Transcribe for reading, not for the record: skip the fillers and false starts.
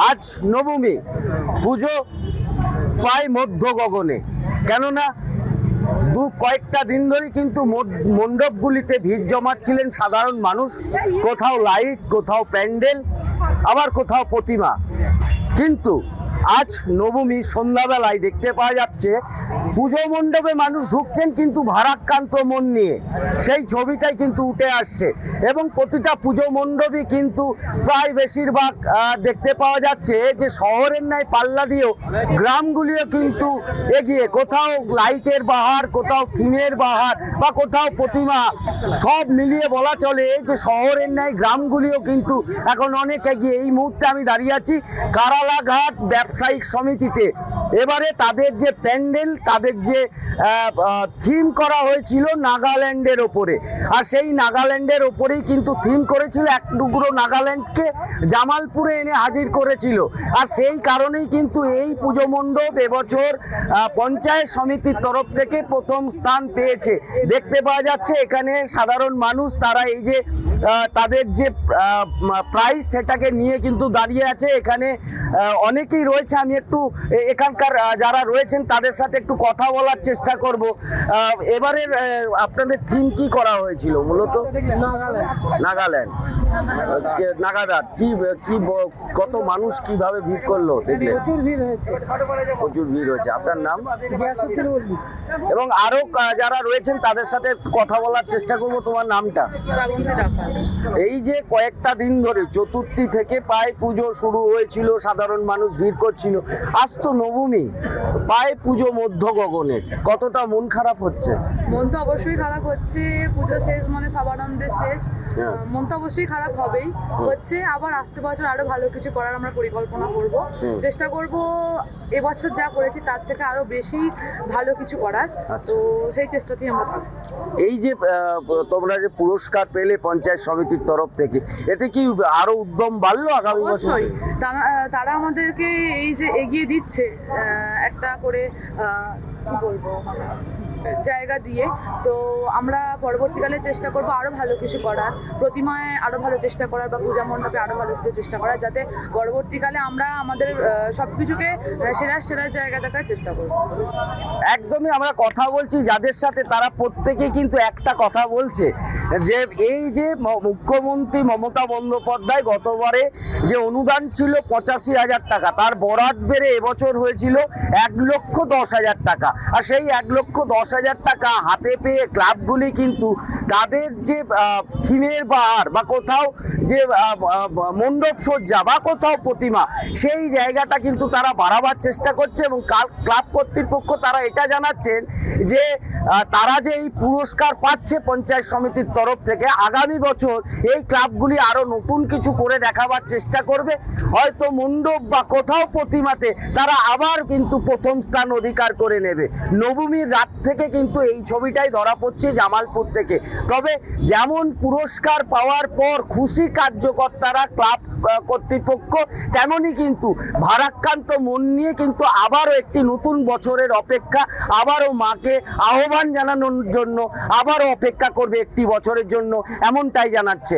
আজ নবমী, পুজো প্রায় মধ্য গগনে। কেননা কয়েকটা দিন ধরে কিন্তু মণ্ডপগুলিতে ভিড় জমাচ্ছিলেন সাধারণ মানুষ, কোথাও লাইট, কোথাও প্যান্ডেল, আবার কোথাও প্রতিমা। কিন্তু আজ নবমী সন্ধ্যাবেলায় দেখতে পাওয়া যাচ্ছে পুজো মণ্ডপে মানুষ ঢুকছেন কিন্তু ভারাক্রান্ত মন নিয়ে, সেই ছবিটাই কিন্তু উঠে আসছে। এবং প্রতিটা পুজো মণ্ডপই কিন্তু প্রায় বেশিরভাগ দেখতে পাওয়া যাচ্ছে যে শহরের ন্যায় পাল্লা দিয়েও গ্রামগুলিও কিন্তু এগিয়ে, কোথাও লাইটের বাহার, কোথাও থিমের বাহার বা কোথাও প্রতিমা, সব মিলিয়ে বলা চলে যে শহরের ন্যায় গ্রামগুলিও কিন্তু এখন অনেক এগিয়ে। এই মুহূর্তে আমি দাঁড়িয়ে আছি কারালাঘাট ব্যবসায়িক সমিতিতে। এবারে তাদের যে প্যান্ডেল, তাদের যে থিম করা হয়েছিল নাগাল্যান্ডের ওপরে, আর সেই নাগাল্যান্ডের ওপরেই কিন্তু থিম করেছিল, এক টুকরো নাগাল্যান্ডকে জামালপুরে এনে হাজির করেছিল। আর সেই কারণেই কিন্তু এই পুজো মণ্ডপ এবছর পঞ্চায়েত সমিতির তরফ থেকে প্রথম স্থান পেয়েছে। দেখতে পাওয়া যাচ্ছে এখানে সাধারণ মানুষ তারা এই যে তাদের যে প্রাইস সেটাকে নিয়ে কিন্তু দাঁড়িয়ে আছে। এখানে অনেকেই রয়েছে, আমি একটু এখানকার যারা রয়েছেন তাদের সাথে একটু কথা বলার চেষ্টা করব। এবারের আপনাদের থিম কি করা হয়েছিল? মূলত নাগাল্যান্ড, নাগাদার। কি কি কত মানুষ কিভাবে ভিড় করলো দেখলে? প্রচুর ভিড় হয়েছে। আপনার নাম? এবং আরো যারা রয়েছেন তাদের সাথে কথা বলার চেষ্টা করব। তোমার নামটা? এই যে কয়েকটা দিন ধরে চতুর্থী থেকে প্রায় পুজো শুরু হয়েছিল, সাধারণ মানুষ ভিড় করছিল, আজ তো নবমী, প্রায় পুজো মধ্য গগনে, কতটা মন খারাপ হচ্ছে? মন তো অবশ্যই খারাপ হচ্ছে, পুজো শেষ মানে সব আনন্দের শেষ। মন তো অবশ্যই খারাপ হবেই হচ্ছে। আবার আসছে বছর আরো ভালো কিছু করার আমরা পরিকল্পনা করব, চেষ্টা করব এবছর যা করেছি তার থেকে আরো বেশি ভালো কিছু করার। তো সেই চেষ্টাতেই আমরা থাকবো। এই যে তোমরা যে পুরস্কার পেলে পঞ্চায়েত সমিতির তরফ থেকে, এতে কি আরো উদ্যম বাড়লো আগামী বছর? অবশ্যই তারা আমাদেরকে এই যে এগিয়ে দিচ্ছে একটা করে কি বলবো জায়গা দিয়ে, তো আমরা পরবর্তীকালে চেষ্টা করব আরো ভালো কিছু করার, প্রতিমায় আরো ভালো চেষ্টা করার বা পূজা মণ্ডপে আরো ভালো কিছু চেষ্টা করার, যাতে পরবর্তীকালে আমরা আমাদের সবকিছুকে সেরা জায়গা দেখার চেষ্টা করব। একদমই আমরা কথা বলছি যাদের সাথে, তারা প্রত্যেকে কিন্তু একটা কথা বলছে যে এই যে মুখ্যমন্ত্রী মমতা বন্দ্যোপাধ্যায় গতবারে যে অনুদান ছিল 85,000 টাকা, তার বরাদ বেড়ে এবছর হয়েছিল 1,10,000 টাকা। আর সেই 1,10,000 টাকা হাতে পেয়ে ক্লাবগুলি কিন্তু তাদের যে থিমের বাহার বা কোথাও যে মণ্ডপ সজ্জা বা কোথাও প্রতিমা, সেই জায়গাটা কিন্তু তারা বাড়াবার চেষ্টা করছে। এবং ক্লাব কর্তৃপক্ষ তারা এটা জানাচ্ছেন যে তারা যে এই পুরস্কার পাচ্ছে পঞ্চায়েত সমিতির তরফ থেকে, আগামী বছর এই ক্লাবগুলি আরো নতুন কিছু করে দেখাবার চেষ্টা করবে। হয়তো মণ্ডপ বা কোথাও প্রতিমাতে তারা আবার কিন্তু প্রথম স্থান অধিকার করে নেবে। নবমীর রাত থেকে কিন্তু এই ছবিটাই ধরা পড়ছে জামালপুর থেকে। তবে যেমন পুরস্কার পাওয়ার পর খুশি কার্যকর্তারা, ক্লাব কর্তৃপক্ষ, তেমনই কিন্তু ভারাক্রান্ত মন নিয়ে কিন্তু আবারও একটি নতুন বছরের অপেক্ষা, আবারও মাকে আহ্বান জানানোর জন্য আবারও অপেক্ষা করবে একটি বছরের জন্য, এমনটাই জানাচ্ছে।